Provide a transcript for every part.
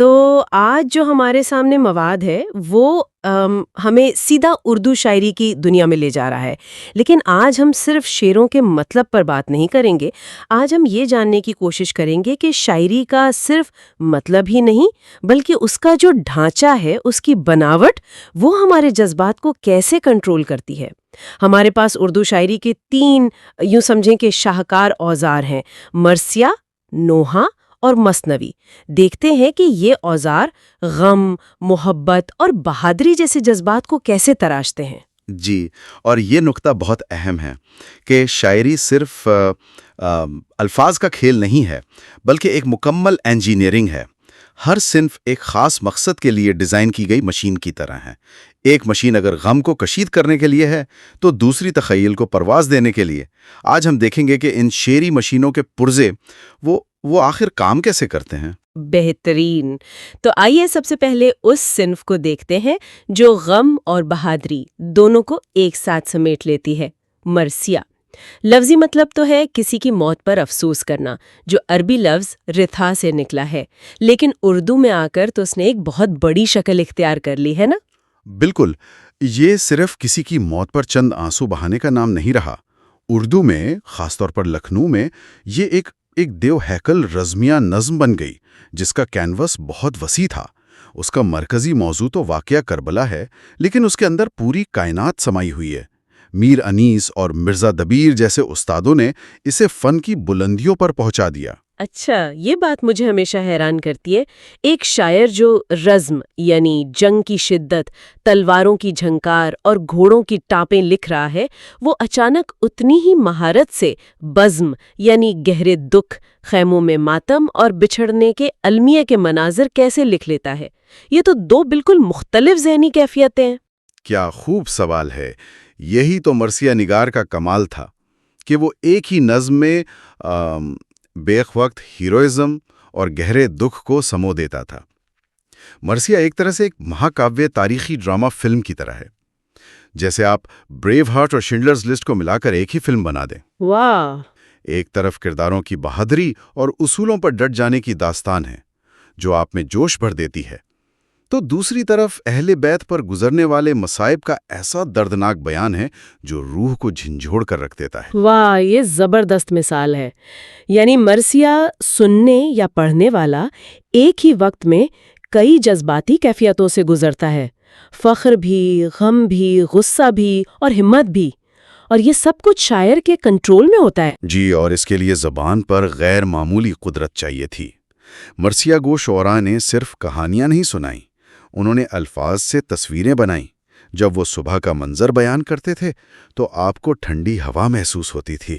تو آج جو ہمارے سامنے مواد ہے وہ ہمیں سیدھا اردو شاعری کی دنیا میں لے جا رہا ہے، لیکن آج ہم صرف شعروں کے مطلب پر بات نہیں کریں گے۔ آج ہم یہ جاننے کی کوشش کریں گے کہ شاعری کا صرف مطلب ہی نہیں بلکہ اس کا جو ڈھانچہ ہے، اس کی بناوٹ، وہ ہمارے جذبات کو کیسے کنٹرول کرتی ہے۔ ہمارے پاس اردو شاعری کے تین یوں سمجھیں کہ شاہکار اوزار ہیں: مرثیہ، نوحہ اور مثنوی۔ دیکھتے ہیں کہ یہ اوزار غم، محبت اور بہادری جیسے جذبات کو کیسے تراشتے ہیں۔ جی، اور یہ نقطہ بہت اہم ہے کہ شاعری صرف الفاظ کا کھیل نہیں ہے، بلکہ ایک مکمل انجینئرنگ ہے۔ ہر صنف ایک خاص مقصد کے لیے ڈیزائن کی گئی مشین کی طرح ہے۔ ایک مشین اگر غم کو کشید کرنے کے لیے ہے تو دوسری تخیل کو پرواز دینے کے لیے۔ آج ہم دیکھیں گے کہ ان شعری مشینوں کے پرزے وہ آخر کام کیسے کرتے ہیں۔ بہترین۔ تو آئیے سب سے پہلے اس صنف کو دیکھتے ہیں جو غم اور بہادری دونوں کو ایک ساتھ سمیٹ لیتی ہے: مرثیہ۔ لفظی مطلب تو ہے کسی کی موت پر افسوس کرنا، جو عربی لفظ رتھا سے نکلا ہے، لیکن اردو میں آ کر تو اس نے ایک بہت بڑی شکل اختیار کر لی ہے نا۔ بالکل، یہ صرف کسی کی موت پر چند آنسو بہانے کا نام نہیں رہا۔ اردو میں، خاص طور پر لکھنؤ میں، یہ ایک دیو ہیکل رزمیہ نظم بن گئی جس کا کینوس بہت وسیع تھا۔ اس کا مرکزی موضوع تو واقعہ کربلا ہے، لیکن اس کے اندر پوری کائنات سمائی ہوئی ہے۔ میر انیس اور مرزا دبیر جیسے استادوں نے اسے فن کی بلندیوں پر پہنچا دیا۔ اچھا، یہ بات مجھے ہمیشہ حیران کرتی ہے۔ ایک شاعر جو رزم یعنی جنگ کی شدت، تلواروں کی جھنکار اور گھوڑوں کی ٹاپیں لکھ رہا ہے، وہ اچانک اتنی ہی مہارت سے بزم یعنی گہرے دکھ، خیموں میں ماتم اور بچھڑنے کے المیہ کے مناظر کیسے لکھ لیتا ہے؟ یہ تو دو بالکل مختلف ذہنی کیفیتیں ہیں۔ کیا خوب سوال ہے۔ یہی تو مرثیہ نگار کا کمال تھا کہ وہ ایک ہی نظم میں بیک وقت ہیروئزم اور گہرے دکھ کو سمو دیتا تھا۔ مرثیہ ایک طرح سے ایک مہاکاویہ تاریخی ڈرامہ فلم کی طرح ہے، جیسے آپ بریو ہارٹ اور شنڈلرز لسٹ کو ملا کر ایک ہی فلم بنا دیں۔ واہ! ایک طرف کرداروں کی بہادری اور اصولوں پر ڈٹ جانے کی داستان ہے جو آپ میں جوش بھر دیتی ہے، تو دوسری طرف اہل بیت پر گزرنے والے مصائب کا ایسا دردناک بیان ہے جو روح کو جھنجھوڑ کر رکھ دیتا ہے۔ واہ، یہ زبردست مثال ہے۔ یعنی مرثیہ سننے یا پڑھنے والا ایک ہی وقت میں کئی جذباتی کیفیتوں سے گزرتا ہے، فخر بھی، غم بھی، غصہ بھی اور ہمت بھی، اور یہ سب کچھ شاعر کے کنٹرول میں ہوتا ہے۔ جی، اور اس کے لیے زبان پر غیر معمولی قدرت چاہیے تھی۔ مرثیہ گو شعراء نے صرف کہانیاں نہیں سنائیں، انہوں نے الفاظ سے تصویریں بنائیں۔ جب وہ صبح کا منظر بیان کرتے تھے تو آپ کو ٹھنڈی ہوا محسوس ہوتی تھی۔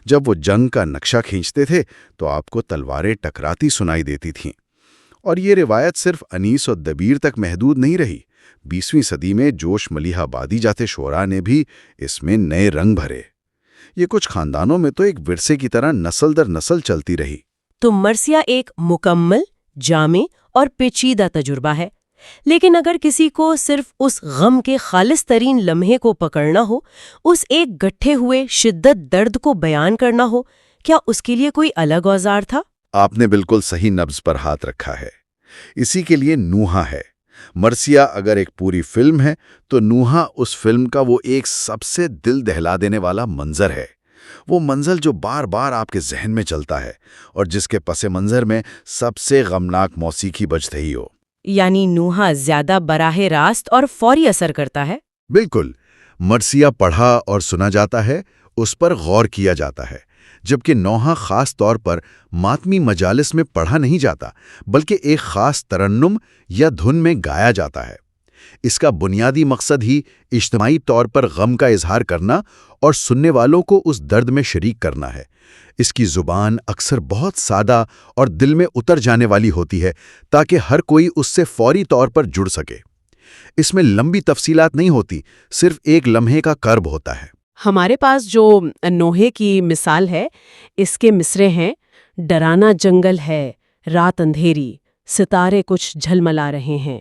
جب وہ جنگ کا نقشہ کھینچتے تھے تو آپ کو تلواریں ٹکراتی سنائی دیتی تھیں۔ اور یہ روایت صرف انیس اور دبیر تک محدود نہیں رہی۔ 20ویں صدی میں جوش ملیح آبادی جاتے شعراء نے بھی اس میں نئے رنگ بھرے۔ یہ کچھ خاندانوں میں تو ایک ورثے کی طرح نسل در نسل چلتی رہی۔ تو مرثیہ ایک مکمل، جامع اور پیچیدہ تجربہ ہے، لیکن اگر کسی کو صرف اس غم کے خالص ترین لمحے کو پکڑنا ہو، اس ایک گٹھے ہوئے شدت درد کو بیان کرنا ہو، کیا اس کے لیے کوئی الگ اوزار تھا؟ آپ نے بالکل صحیح نبض پر ہاتھ رکھا ہے۔ اسی کے لیے نوحہ ہے۔ مرثیہ اگر ایک پوری فلم ہے تو نوحہ اس فلم کا وہ ایک سب سے دل دہلا دینے والا منظر ہے۔ وہ منظر جو بار بار آپ کے ذہن میں چلتا ہے اور جس کے پس منظر میں سب سے غمناک موسیقی بج رہی ہو۔ یعنی نوحہ زیادہ براہ راست اور فوری اثر کرتا ہے؟ بالکل۔ مرثیہ پڑھا اور سنا جاتا ہے، اس پر غور کیا جاتا ہے، جبکہ نوحہ خاص طور پر ماتمی مجالس میں پڑھا نہیں جاتا بلکہ ایک خاص ترنم یا دھن میں گایا جاتا ہے۔ اس کا بنیادی مقصد ہی اجتماعی طور پر غم کا اظہار کرنا اور سننے والوں کو اس درد میں شریک کرنا ہے۔ اس کی زبان اکثر بہت سادہ اور دل میں اتر جانے والی ہوتی ہے تاکہ ہر کوئی اس سے فوری طور پر جڑ سکے۔ اس میں لمبی تفصیلات نہیں ہوتی، صرف ایک لمحے کا کرب ہوتا ہے۔ ہمارے پاس جو نوحے کی مثال ہے، اس کے مصرے ہیں: ڈرانا جنگل ہے، رات اندھیری، ستارے کچھ جھلملا رہے ہیں۔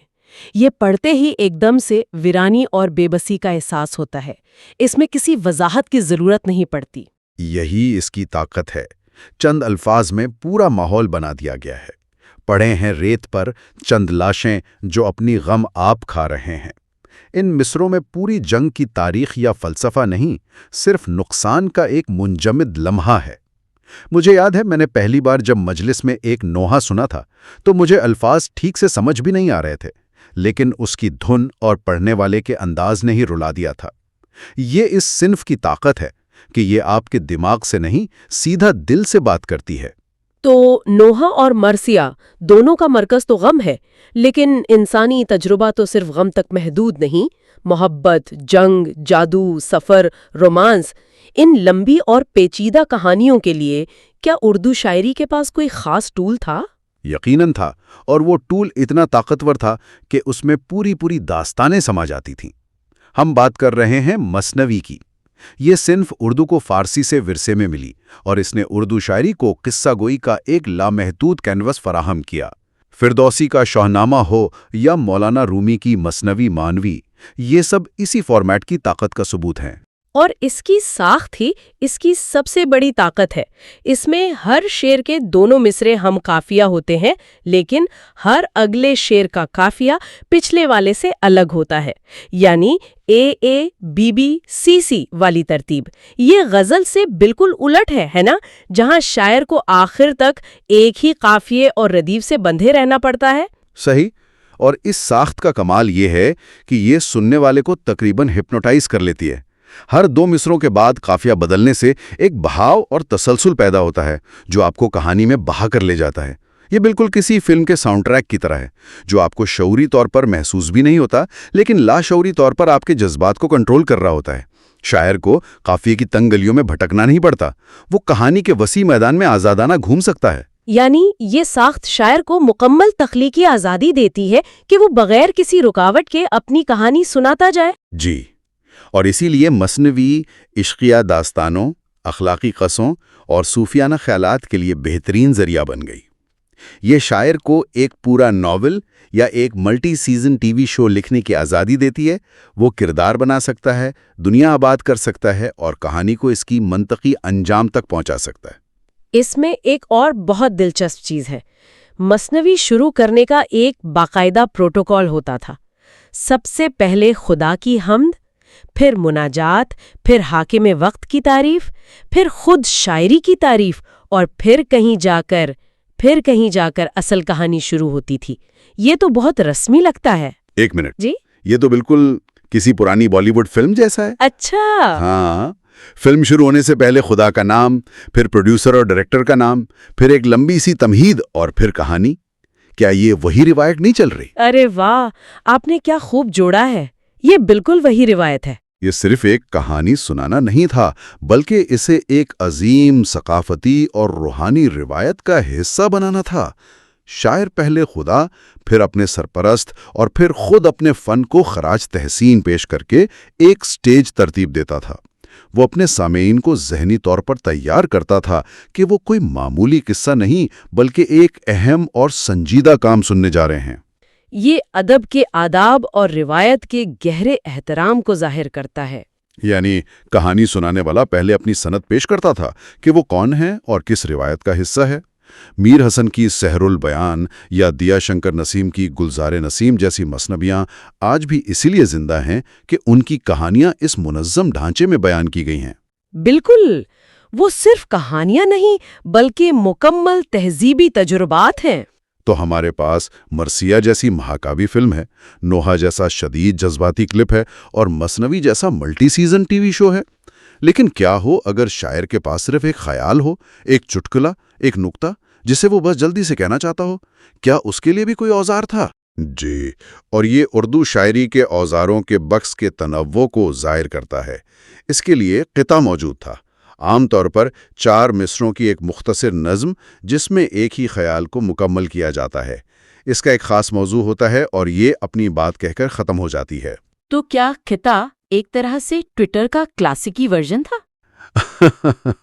یہ پڑھتے ہی ایک دم سے ویرانی اور بے بسی کا احساس ہوتا ہے۔ اس میں کسی وضاحت کی ضرورت نہیں پڑتی۔ یہی اس کی طاقت ہے۔ چند الفاظ میں پورا ماحول بنا دیا گیا ہے۔ پڑے ہیں ریت پر چند لاشیں جو اپنی غم آپ کھا رہے ہیں۔ ان مصروں میں پوری جنگ کی تاریخ یا فلسفہ نہیں، صرف نقصان کا ایک منجمد لمحہ ہے۔ مجھے یاد ہے میں نے پہلی بار جب مجلس میں ایک نوحہ سنا تھا تو مجھے الفاظ ٹھیک سے سمجھ بھی نہیں آ رہے تھے، لیکن اس کی دھن اور پڑھنے والے کے انداز نے ہی رلا دیا تھا۔ یہ اس صنف کی طاقت ہے کہ یہ آپ کے دماغ سے نہیں، سیدھا دل سے بات کرتی ہے۔ تو نوحہ اور مرثیہ دونوں کا مرکز تو غم ہے، لیکن انسانی تجربہ تو صرف غم تک محدود نہیں۔ محبت، جنگ، جادو، سفر، رومانس، ان لمبی اور پیچیدہ کہانیوں کے لیے کیا اردو شاعری کے پاس کوئی خاص ٹول تھا؟ یقیناً تھا، اور وہ ٹول اتنا طاقتور تھا کہ اس میں پوری داستانیں سما جاتی تھیں۔ ہم بات کر رہے ہیں مثنوی کی۔ یہ صنف اردو کو فارسی سے ورثے میں ملی، اور اس نے اردو شاعری کو قصہ گوئی کا ایک لامحدود کینوس فراہم کیا۔ فردوسی کا شاہنامہ ہو یا مولانا رومی کی مثنوی مانوی، یہ سب اسی فارمیٹ کی طاقت کا ثبوت ہیں۔ اور اس کی ساخت ہی اس کی سب سے بڑی طاقت ہے۔ اس میں ہر شعر کے دونوں مصرے ہم قافیہ ہوتے ہیں، لیکن ہر اگلے شعر کا قافیہ پچھلے والے سے الگ ہوتا ہے، یعنی اے بی بی سی سی والی ترتیب۔ یہ غزل سے بالکل الٹ ہے نا، جہاں شاعر کو آخر تک ایک ہی قافیے اور ردیف سے بندھے رہنا پڑتا ہے۔ صحیح، اور اس ساخت کا کمال یہ ہے کہ یہ سننے والے کو تقریباً ہپنوٹائز کر لیتی ہے۔ ہر دو مصروں کے بعد قافیہ بدلنے سے ایک بہاؤ اور تسلسل پیدا ہوتا ہے جو آپ کو کہانی میں بہا کر لے جاتا ہے۔ یہ بالکل کسی فلم کے ساؤنڈ ٹریک کی طرح ہے، جو آپ کو شعوری طور پر محسوس بھی نہیں ہوتا، لیکن لاشعوری طور پر آپ کے جذبات کو کنٹرول کر رہا ہوتا ہے۔ شاعر کو قافیے کی تنگ گلیوں میں بھٹکنا نہیں پڑتا، وہ کہانی کے وسیع میدان میں آزادانہ گھوم سکتا ہے۔ یعنی یہ ساخت شاعر کو مکمل تخلیقی آزادی دیتی ہے کہ وہ بغیر کسی رکاوٹ کے اپنی کہانی سناتا جائے۔ جی، اور اسی لیے مثنوی عشقیہ داستانوں، اخلاقی قصوں اور صوفیانہ خیالات کے لیے بہترین ذریعہ بن گئی۔ یہ شاعر کو ایک پورا ناول یا ایک ملٹی سیزن ٹی وی شو لکھنے کی آزادی دیتی ہے۔ وہ کردار بنا سکتا ہے، دنیا آباد کر سکتا ہے، اور کہانی کو اس کی منطقی انجام تک پہنچا سکتا ہے۔ اس میں ایک اور بہت دلچسپ چیز ہے۔ مثنوی شروع کرنے کا ایک باقاعدہ پروٹوکول ہوتا تھا۔ سب سے پہلے خدا کی حمد، پھر مناجات، پھر حاکم وقت کی تعریف، پھر خود شاعری کی تعریف، اور پھر کہیں جا کر اصل کہانی شروع ہوتی تھی۔ یہ تو بہت رسمی لگتا ہے۔ ایک منٹ جی، یہ تو بالکل کسی پرانی بالی ووڈ فلم جیسا ہے۔ اچھا، ہاں، فلم شروع ہونے سے پہلے خدا کا نام، پھر پروڈیوسر اور ڈائریکٹر کا نام، پھر ایک لمبی سی تمہید، اور پھر کہانی۔ کیا یہ وہی روایت نہیں چل رہی؟ ارے واہ، آپ نے کیا خوب جوڑا ہے۔ یہ بالکل وہی روایت ہے۔ یہ صرف ایک کہانی سنانا نہیں تھا، بلکہ اسے ایک عظیم ثقافتی اور روحانی روایت کا حصہ بنانا تھا۔ شاعر پہلے خدا، پھر اپنے سرپرست، اور پھر خود اپنے فن کو خراج تحسین پیش کر کے ایک سٹیج ترتیب دیتا تھا۔ وہ اپنے سامعین کو ذہنی طور پر تیار کرتا تھا کہ وہ کوئی معمولی قصہ نہیں، بلکہ ایک اہم اور سنجیدہ کام سننے جا رہے ہیں۔ یہ ادب کے آداب اور روایت کے گہرے احترام کو ظاہر کرتا ہے۔ یعنی کہانی سنانے والا پہلے اپنی سند پیش کرتا تھا کہ وہ کون ہے اور کس روایت کا حصہ ہے۔ میر حسن کی سحر البیان یا دیا شنکر نسیم کی گلزار نسیم جیسی مثنویاں آج بھی اسی لیے زندہ ہیں کہ ان کی کہانیاں اس منظم ڈھانچے میں بیان کی گئی ہیں۔ بالکل، وہ صرف کہانیاں نہیں بلکہ مکمل تہذیبی تجربات ہیں۔ تو ہمارے پاس مرثیہ جیسی مہاکاوی فلم ہے، نوحہ جیسا شدید جذباتی کلپ ہے، اور مثنوی جیسا ملٹی سیزن ٹی وی شو ہے۔ لیکن کیا ہو اگر شاعر کے پاس صرف ایک خیال ہو، ایک چٹکلا، ایک نکتہ جسے وہ بس جلدی سے کہنا چاہتا ہو؟ کیا اس کے لیے بھی کوئی اوزار تھا؟ جی، اور یہ اردو شاعری کے اوزاروں کے بکس کے تنوع کو ظاہر کرتا ہے۔ اس کے لیے قطعہ موجود تھا، عام طور پر 4 مصروں کی ایک مختصر نظم جس میں ایک ہی خیال کو مکمل کیا جاتا ہے۔ اس کا ایک خاص موضوع ہوتا ہے اور یہ اپنی بات کہہ کر ختم ہو جاتی ہے۔ تو کیا قطعہ ایک طرح سے ٹویٹر کا کلاسیکی ورژن تھا؟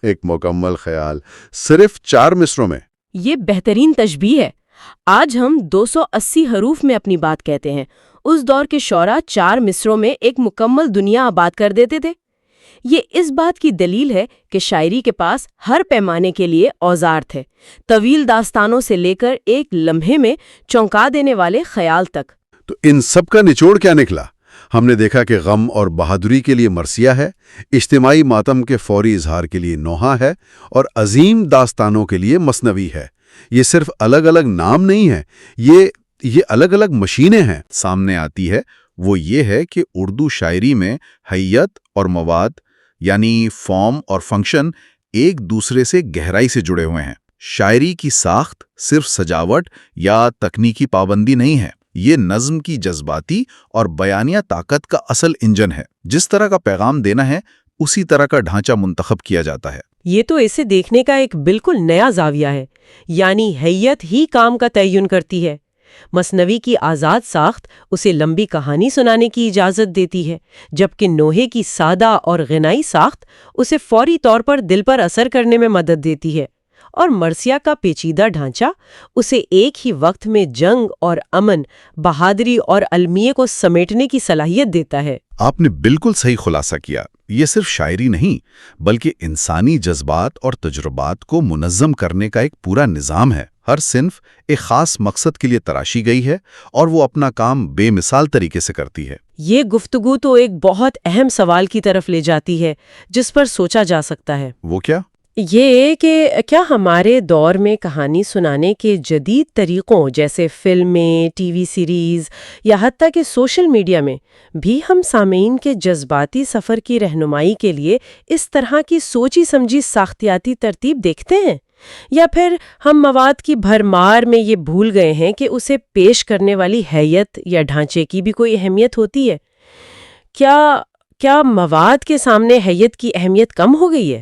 ایک مکمل خیال صرف 4 مصروں میں۔ یہ بہترین تشبیہ ہے۔ آج ہم 280 حروف میں اپنی بات کہتے ہیں۔ اس دور کے شعراء 4 مصروں میں ایک مکمل دنیا آباد کر دیتے تھے۔ یہ اس بات کی دلیل ہے کہ شاعری کے پاس ہر پیمانے کے لیے اوزار تھے، طویل داستانوں سے لے کر ایک لمحے میں چونکا دینے والے خیال تک۔ تو ان سب کا نچوڑ کیا نکلا؟ ہم نے دیکھا کہ غم اور بہادری کے لیے مرثیہ ہے، اجتماعی ماتم کے فوری اظہار کے لیے نوحہ ہے، اور عظیم داستانوں کے لیے مثنوی ہے۔ یہ صرف الگ الگ نام نہیں ہیں، یہ الگ الگ مشینیں ہیں۔ سامنے آتی ہے وہ یہ ہے کہ اردو شاعری میں حیت اور مواد یعنی فارم اور فنکشن ایک دوسرے سے گہرائی سے جڑے ہوئے ہیں۔ شاعری کی ساخت صرف سجاوٹ یا تکنیکی پابندی نہیں ہے، یہ نظم کی جذباتی اور بیانیہ طاقت کا اصل انجن ہے۔ جس طرح کا پیغام دینا ہے اسی طرح کا ڈھانچہ منتخب کیا جاتا ہے۔ یہ تو اسے دیکھنے کا ایک بالکل نیا زاویہ ہے، یعنی حیت ہی کام کا تعین کرتی ہے۔ مثنوی کی آزاد ساخت اسے لمبی کہانی سنانے کی اجازت دیتی ہے، جبکہ نوحے کی سادہ اور غنائی ساخت اسے فوری طور پر دل پر اثر کرنے میں مدد دیتی ہے، اور مرثیہ کا پیچیدہ ڈھانچہ اسے ایک ہی وقت میں جنگ اور امن، بہادری اور المیے کو سمیٹنے کی صلاحیت دیتا ہے۔ آپ نے بالکل صحیح خلاصہ کیا۔ یہ صرف شاعری نہیں بلکہ انسانی جذبات اور تجربات کو منظم کرنے کا ایک پورا نظام ہے۔ ہر صنف ایک خاص مقصد کے لیے تراشی گئی ہے اور وہ اپنا کام بے مثال طریقے سے کرتی ہے۔ یہ گفتگو تو ایک بہت اہم سوال کی طرف لے جاتی ہے جس پر سوچا جا سکتا ہے۔ وہ کیا؟ یہ کہ کیا ہمارے دور میں کہانی سنانے کے جدید طریقوں جیسے فلمیں، ٹی وی سیریز یا حتیٰ کہ سوشل میڈیا میں بھی ہم سامعین کے جذباتی سفر کی رہنمائی کے لیے اس طرح کی سوچی سمجھی ساختیاتی ترتیب دیکھتے ہیں؟ یا پھر ہم مواد کی بھرمار میں یہ بھول گئے ہیں کہ اسے پیش کرنے والی حیت یا ڈھانچے کی بھی کوئی اہمیت ہوتی ہے؟ کیا مواد کے سامنے حیت کی اہمیت کم ہو گئی ہے؟